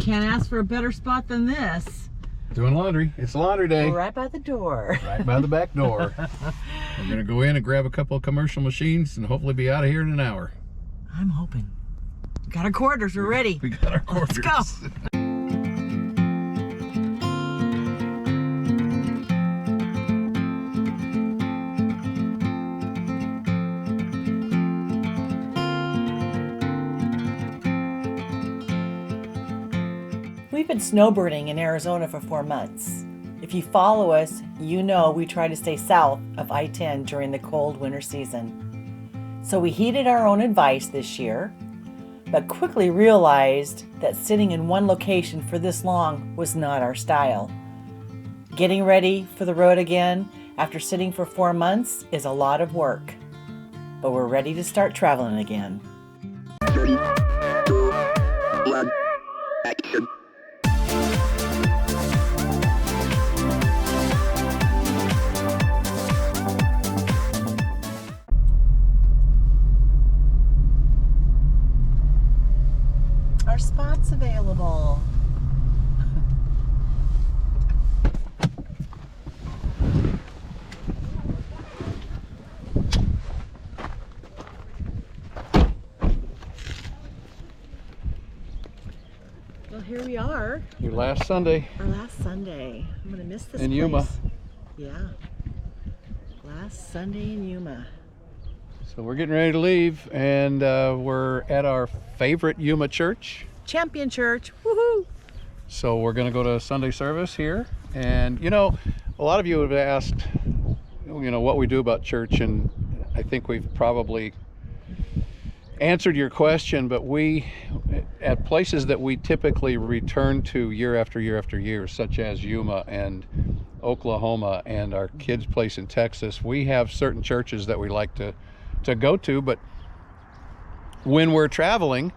can't ask for a better spot than this. Doing laundry. It's laundry day. We're right by the door. Right by the back door. We're going to go in and grab a couple of commercial machines and hopefully be out of here in an hour. I'm hoping. We got our quarters. We're ready. We got our quarters. Let's go. We've been snowbirding in Arizona for 4 months. If you follow us, you know we try to stay south of I-10 during the cold winter season. So we heeded our own advice this year, but quickly realized that sitting in one location for this long was not our style. Getting ready for the road again after sitting for 4 months is a lot of work, but we're ready to start traveling again. 3, 2, 1, action. Our spots available. Well, here we are. Your last Sunday. Our last Sunday. I'm gonna miss this In place. Yuma. Yeah. Last Sunday in Yuma. So we're getting ready to leave, and we're at our favorite Yuma church. Champion Church. Woohoo! So we're going to go to Sunday service here. And, you know, a lot of you have asked, you know, what we do about church, and I think we've probably answered your question, but we, at places that we typically return to year after year after year, such as Yuma and Oklahoma and our kids' place in Texas, we have certain churches that we like to go to. But when we're traveling,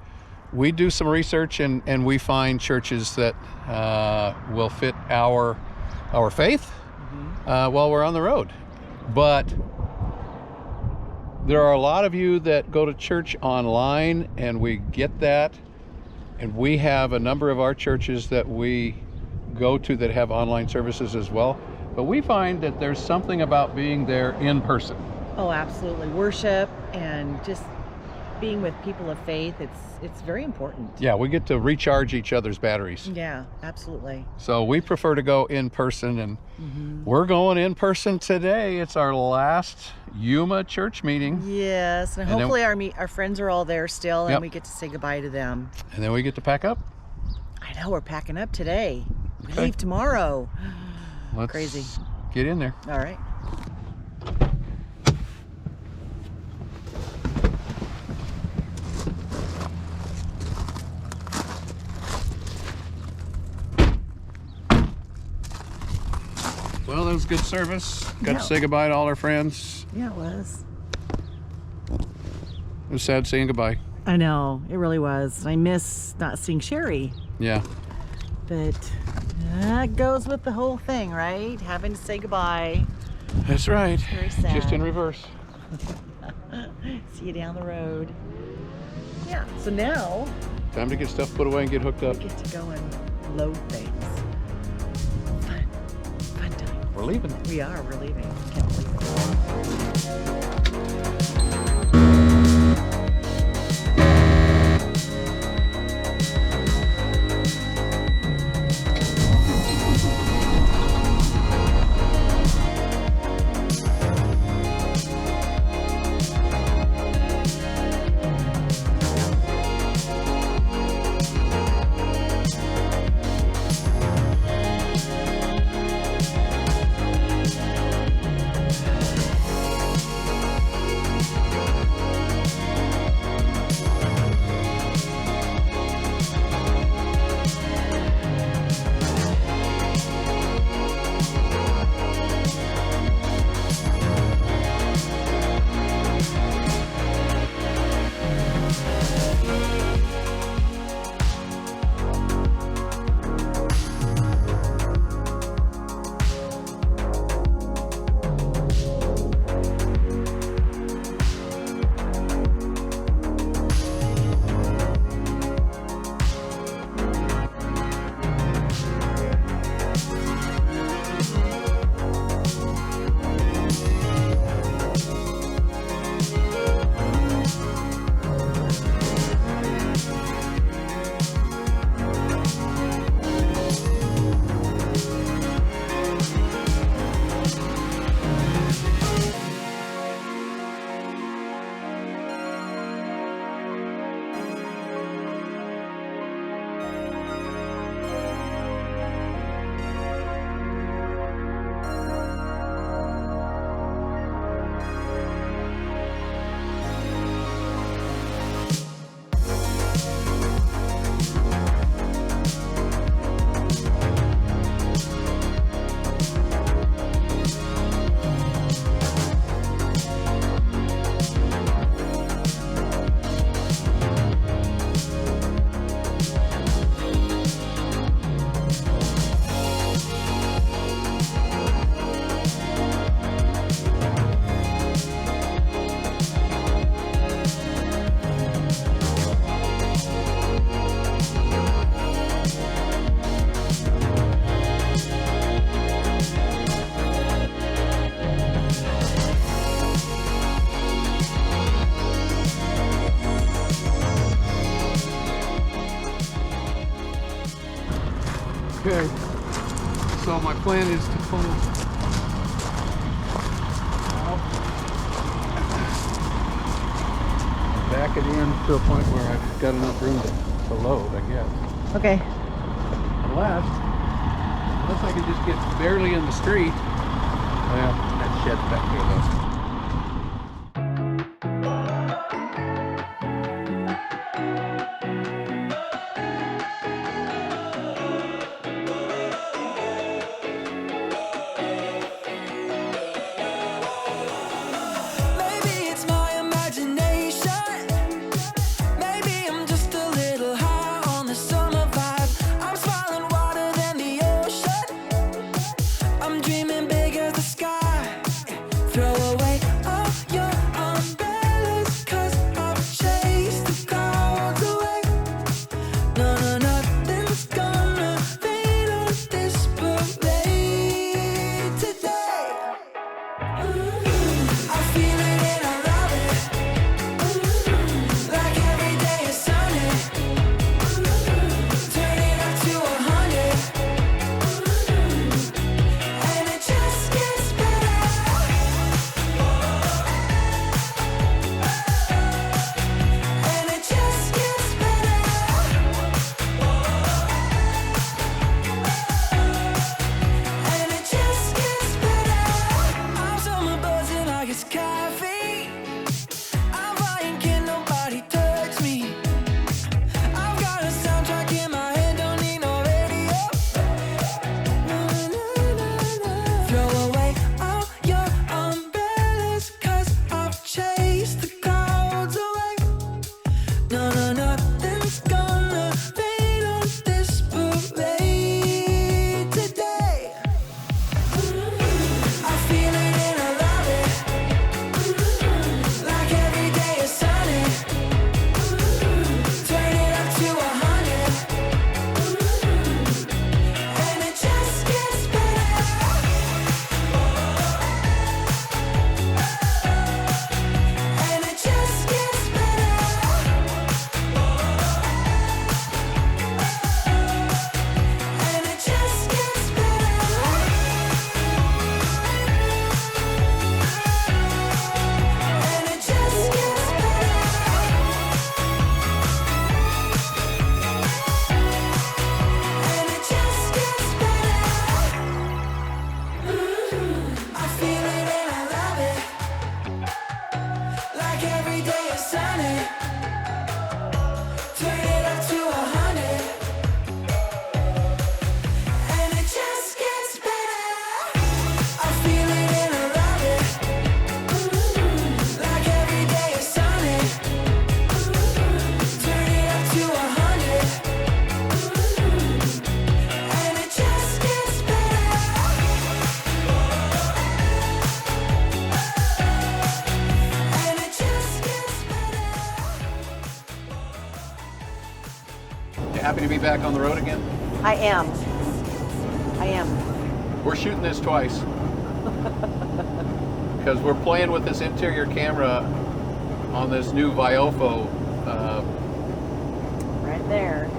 we do some research and we find churches that will fit our faith while we're on the road. But there are a lot of you that go to church online, and we get that. And we have a number of our churches that we go to that have online services as well. But we find that there's something about being there in person. Oh, absolutely. Worship and just being with people of faith, it's very important. Yeah, we get to recharge each other's batteries. Yeah, absolutely. So we prefer to go in person, and we're going in person today. It's our last Yuma church meeting. Yes, and And then- hopefully our friends are all there still, and Yep. we get to say goodbye to them. And then we get to pack up. I know, we're packing up today. We Okay. leave tomorrow. Let's Crazy. get in there. All right. Well, that was good service. Got Yeah. to say goodbye to all our friends. Yeah, it was. It was sad saying goodbye. I know, it really was. I miss not seeing Sherry, Yeah. but that goes with the whole thing, right? Having to say goodbye. That's right. Very sad. Just in reverse. See you down the road. Yeah, so now Time to get stuff put away and get hooked up. we get to go and load things. Fun time. We're leaving. We're leaving. Can't believe it. Okay, so my plan is to pull out, back it in to a point where I've got enough room to load, I guess. Okay. Unless I can just get barely in the street. Well, that shed's back there though. Maybe it's my imagination. Maybe I'm just a little high on the summer vibe. I'm smiling wider than the ocean. I'm dreaming big as the sky. Throw away all your umbrellas, 'cause I've chased the clouds away. No, no, nothing's gonna fade on this parade today. I feel it and I love it. Like every day is sunny. Turn it up to 100. And it just gets better. And it just gets better. And it just gets better. I'm summer buzzing like it's caffeine. I'm flying, can nobody touch me. I've got a soundtrack in my head, don't need no radio. Throw away all your umbrellas, 'cause I've chased the clouds away. No, no, nothing's gonna fade on this parade today. I feel it and I love it. Like every day is sunny. Turn it up to 100. And it just gets better. And it just gets better. And it just gets better. And it just gets better. And it just gets better. I feel it and I love it. Like every day is sunny. Turn it up to 100. And it just gets better. I feel it and I love it. Like every day is sunny. Turn it up to 100. And it just gets better. And it just gets better. You happy to be back on the road again? I am. We're shooting this twice because we're playing with this interior camera on this new Viofo. Right there.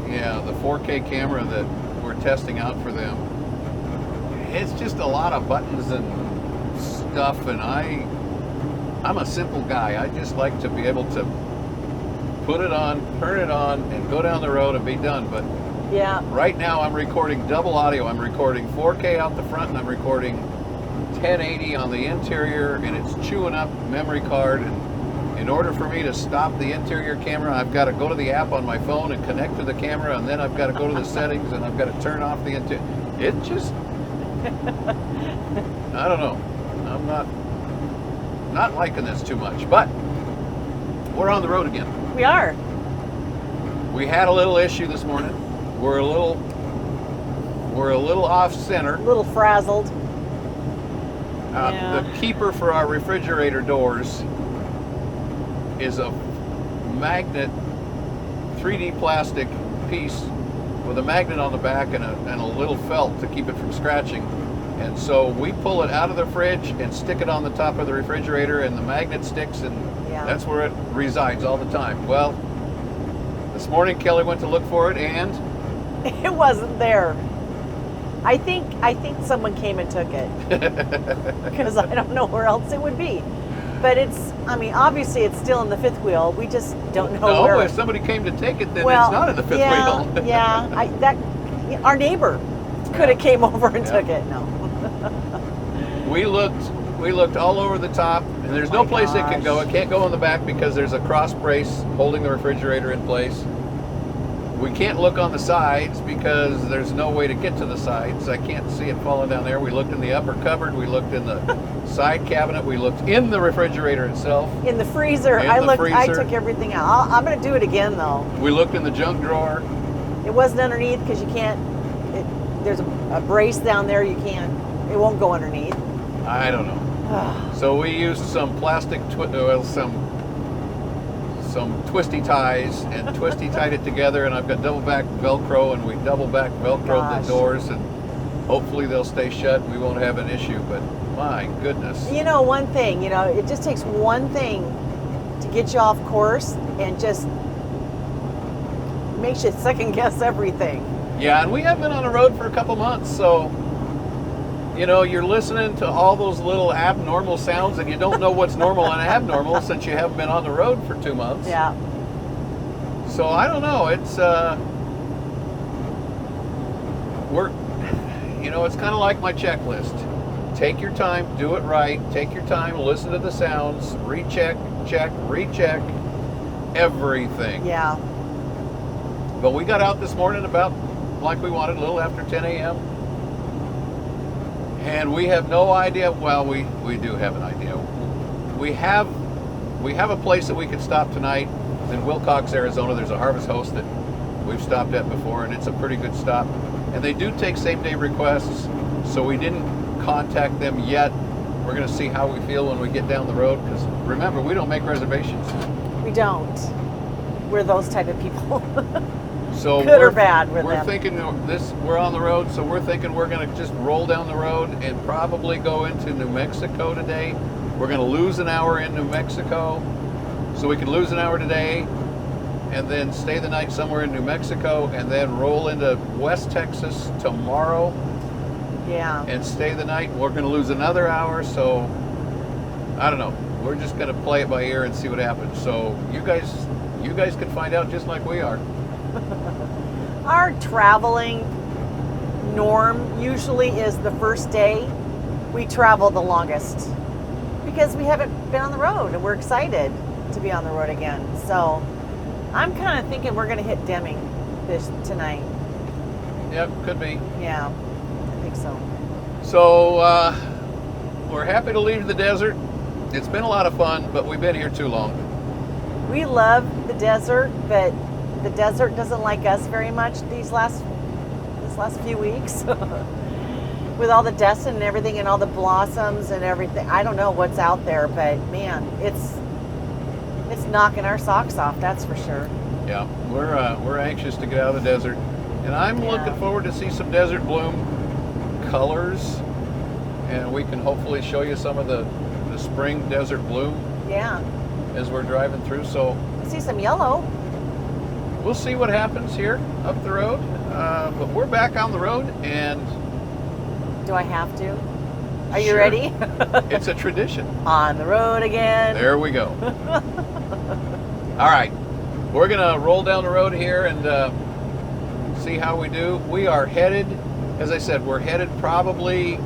Yeah, the 4K camera that we're testing out for them. It's just a lot of buttons and stuff, and I'm a simple guy. I just like to be able to put it on, turn it on, and go down the road and be done. But Yeah. right now I'm recording double audio. I'm recording 4K out the front and I'm recording 1080 on the interior, and it's chewing up memory card. And in order for me to stop the interior camera, I've got to go to the app on my phone and connect to the camera, and then I've got to go to the settings and I've got to turn off the interior. It just, I don't know. I'm not liking this too much, but we're on the road again. We are. We had a little issue this morning. We're a little off center. A little frazzled. Yeah. The keeper for our refrigerator doors is a magnet, 3D plastic piece with a magnet on the back and a little felt to keep it from scratching. And so we pull it out of the fridge and stick it on the top of the refrigerator, and the magnet sticks, and Yeah. that's where it resides all the time. Well, this morning Kelly went to look for it, and It wasn't there. I think someone came and took it because I don't know where else it would be. But obviously it's still in the fifth wheel. We just don't know No, where. if somebody came to take it, then well, it's not in the fifth yeah, wheel. yeah. Our neighbor could have came over and Yeah. took it. No. We looked all over the top, and there's no My place it can go. gosh. It can't go in the back because there's a cross brace holding the refrigerator in place. We can't look on the sides because there's no way to get to the sides. I can't see it falling down there. We looked in the upper cupboard. We looked in the side cabinet. We looked in the refrigerator itself. In the freezer, In I the looked. I freezer. took everything out. I'm going to do it again though. We looked in the junk drawer. It wasn't underneath because you can't. There's a brace down there. You can't. It won't go underneath. I don't know. So we used some plastic, some twisty ties, and twisty tied it together. And I've got double back Velcro, and we double back Velcroed Gosh. the doors, and hopefully they'll stay shut. And we won't have an issue. But my goodness. You know, one thing. It just takes one thing to get you off course and just makes you second guess everything. Yeah, and we have been on the road for a couple months, so you're listening to all those little abnormal sounds, and you don't know what's normal and abnormal since you haven't been on the road for 2 months. Yeah. So I don't know. It's it's kind of like my checklist. Take your time, do it right. Take your time, listen to the sounds, recheck, recheck everything. Yeah. But we got out this morning about like we wanted, a little after 10 a.m. And we have no idea. Well, we do have an idea. We have a place that we could stop tonight in Wilcox, Arizona. There's a Harvest Host that we've stopped at before, and it's a pretty good stop. And they do take same-day requests, so we didn't contact them yet. We're going to see how we feel when we get down the road, because remember, we don't make reservations. We don't. We're those type of people. So Good or bad with we're them. thinking we're on the road, so we're thinking we're going to just roll down the road and probably go into New Mexico today. We're going to lose an hour in New Mexico, so we can lose an hour today and then stay the night somewhere in New Mexico and then roll into West Texas tomorrow Yeah. and stay the night. We're going to lose another hour, so I don't know. We're just going to play it by ear and see what happens. So you guys can find out just like we are. Our traveling norm usually is the first day we travel the longest because we haven't been on the road and we're excited to be on the road again. So I'm kind of thinking we're going to hit Deming tonight. Yep, could be. Yeah, I think so. So we're happy to leave the desert. It's been a lot of fun, but we've been here too long. We love the desert, but the desert doesn't like us very much these last few weeks. With all the dust and everything and all the blossoms and everything. I don't know what's out there, but man, it's knocking our socks off, that's for sure. Yeah, we're anxious to get out of the desert, and I'm Yeah. looking forward to see some desert bloom colors, and we can hopefully show you some of the spring desert bloom Yeah. as we're driving through. So I see some yellow. we'll see what happens here up the road, but we're back on the road, and Do I have to? Are you Sure. ready? it's a tradition. On the road again. There we go. All right, we're gonna roll down the road here and see how we do. We are headed, as I said, we're headed probably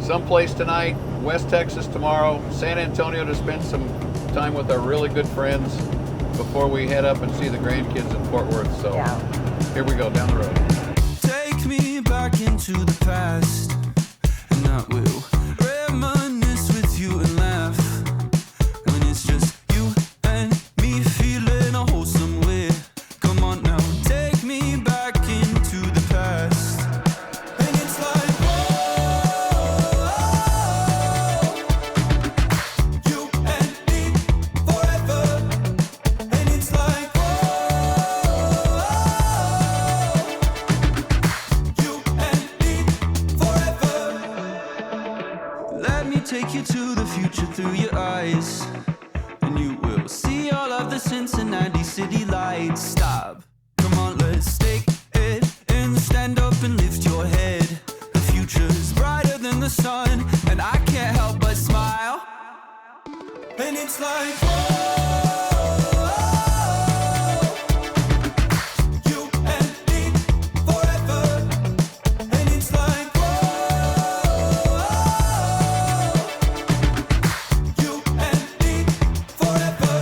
someplace tonight, West Texas tomorrow, San Antonio to spend some time with our really good friends before we head up and see the grandkids in Fort Worth. So Yeah. here we go, down the road. Take me back into the past, and I will reminisce with you and laugh. When it's just you and me feeling a wholesome way. Come on now, take me back into the past. And it's like, whoa, you and me forever. And it's like, whoa, you and me forever. it's like, whoa, you and me forever. And it's like, whoa, you and me forever.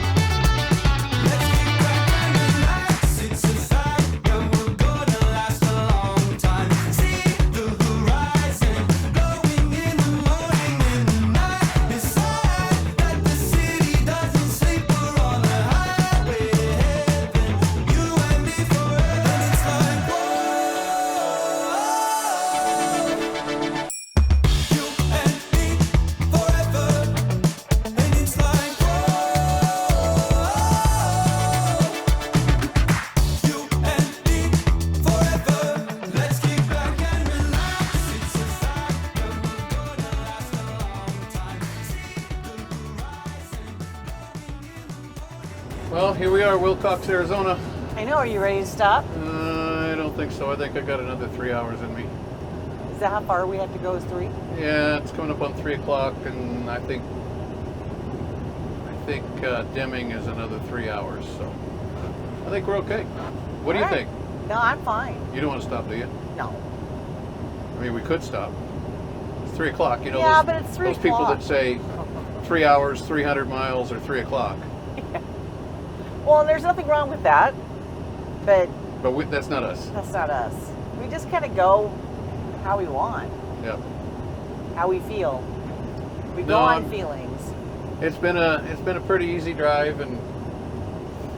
Let's kick back and relax. It's a fact that we're gonna last a long time. See the horizon glowing in the morning and the night. Decide that the city doesn't sleep. We're on the highway to heaven. You and me forever. And it's like, whoa, you and me forever. And it's like, whoa, you and me forever. Let's kick back and relax. It's a fact that we're gonna last a long time. See the horizon glowing in the morning. Well, here we are, Wilcox, Arizona. I know. Are you ready to stop? I don't think so. I think I got another 3 hours in me. Is that how far we have to go? Is 3? Yeah, it's coming up on 3 o'clock, and I think Deming is another 3 hours. So I think we're okay. What do you All right. think? No, I'm fine. You don't want to stop, do you? No. I mean, we could stop. It's 3 o'clock. You know, Yeah, those, but it's 3 those people o'clock. that say 3 hours, 300 miles, or 3 o'clock. Well, there's nothing wrong with that, but But that's not us. that's not us. We just kind of go how we want, Yeah. how we feel. We go No, on I'm- feelings. It's been a pretty easy drive, and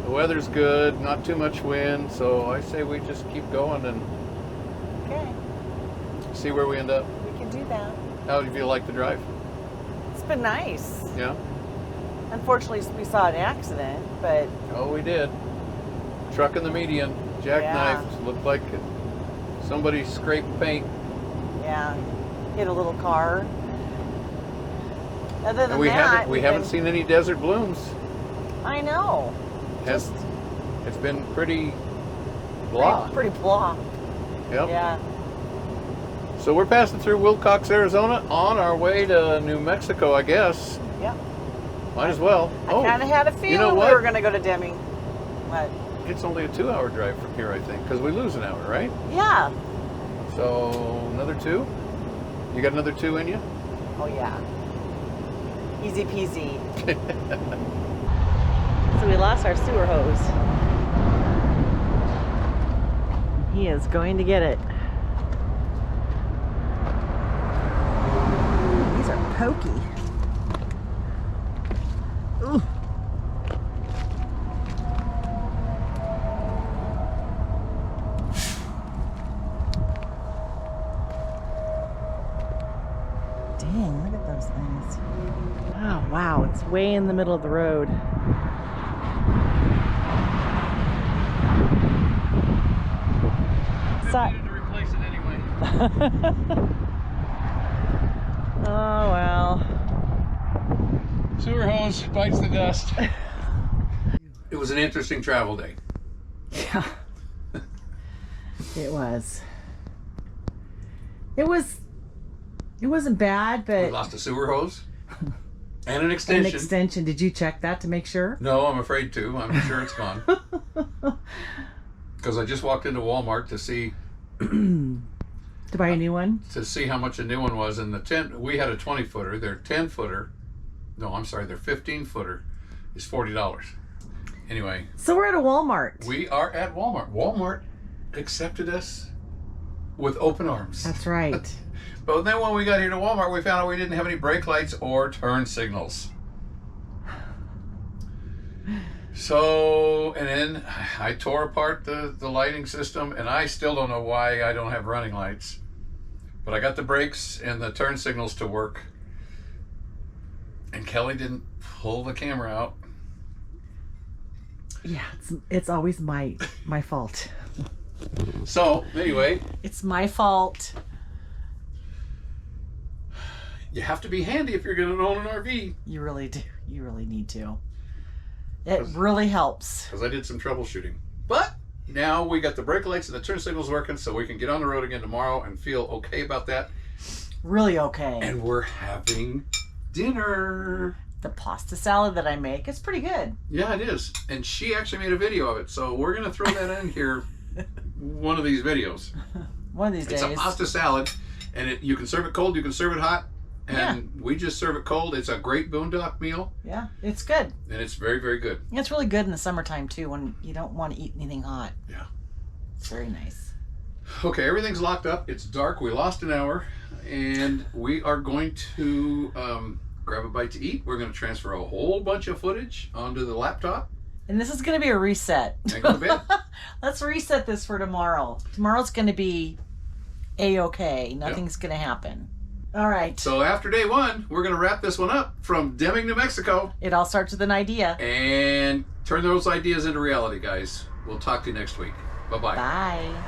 the weather's good. Not too much wind, so I say we just keep going and Okay, see where we end up. we can do that. How do you feel like the drive? It's been nice. Yeah. Unfortunately, we saw an accident, but Oh, we did. Truck in the median, jackknifed. Looked like somebody scraped paint. yeah, hit a little car. Other than And we that, we've haven't been- seen any desert blooms. I know. Has- Just It's been pretty blah. pretty blah. Yep. Yeah. So we're passing through Wilcox, Arizona, on our way to New Mexico, I guess. Yeah. Might as well. I kind of had a feeling we what? were going to go to Deming. What? It's only a 2-hour drive from here, I think, because we lose an hour, right? Yeah. So another 2? You got another 2 in you? Oh, yeah. Easy peasy. So we lost our sewer hose. He is going to get it. These are pokey. Ooh. Dang, look at those things. Oh, wow, it's way in the middle of the road. To replace it anyway. Oh, well. Sewer hose bites the dust. It was an interesting travel day. Yeah. It was. It wasn't bad, We but lost a sewer hose and an an extension. extension. Did you check that to make sure? No, I'm afraid to. I'm sure it's gone. Because I just walked into Walmart to see To buy a new one? how much a new one was, and we had a 20-footer. Their 10-footer, no, I'm sorry, their 15-footer is $40. Anyway, So we're at a Walmart. we are at Walmart. Walmart accepted us with open arms. That's right. But then when we got here to Walmart, we found out we didn't have any brake lights or turn signals. So, and then I tore apart the lighting system, and I still don't know why I don't have running lights. But I got the brakes and the turn signals to work. And Kelly didn't pull the camera out. Yeah, it's always my fault. So, anyway, It's my fault. You have to be handy if you're going to own an RV. You really do. You really need to. It really helps. Because I did some troubleshooting. But now we got the brake lights and the turn signals working, so we can get on the road again tomorrow and feel okay about that. Really okay. And we're having dinner. The pasta salad that I make is pretty good. Yeah, it is. And she actually made a video of it, so we're going to throw that in here one of these videos. One of these days. It's a pasta salad, and you can serve it cold, you can serve it hot, and we just serve it cold. It's a great boondock meal. Yeah, it's good. And it's very, very good. It's really good in the summertime too when you don't want to eat anything hot. Yeah. It's very nice. Okay, everything's locked up. It's dark. We lost an hour, and we are going to grab a bite to eat. We're going to transfer a whole bunch of footage onto the laptop. And this is going to be a reset. And go to bed. Let's reset this for tomorrow. Tomorrow's going to be A-okay. Nothing's going to happen. All right. So after day one, we're going to wrap this one up from Deming, New Mexico. It all starts with an idea. And turn those ideas into reality, guys. We'll talk to you next week. Bye-bye. Bye.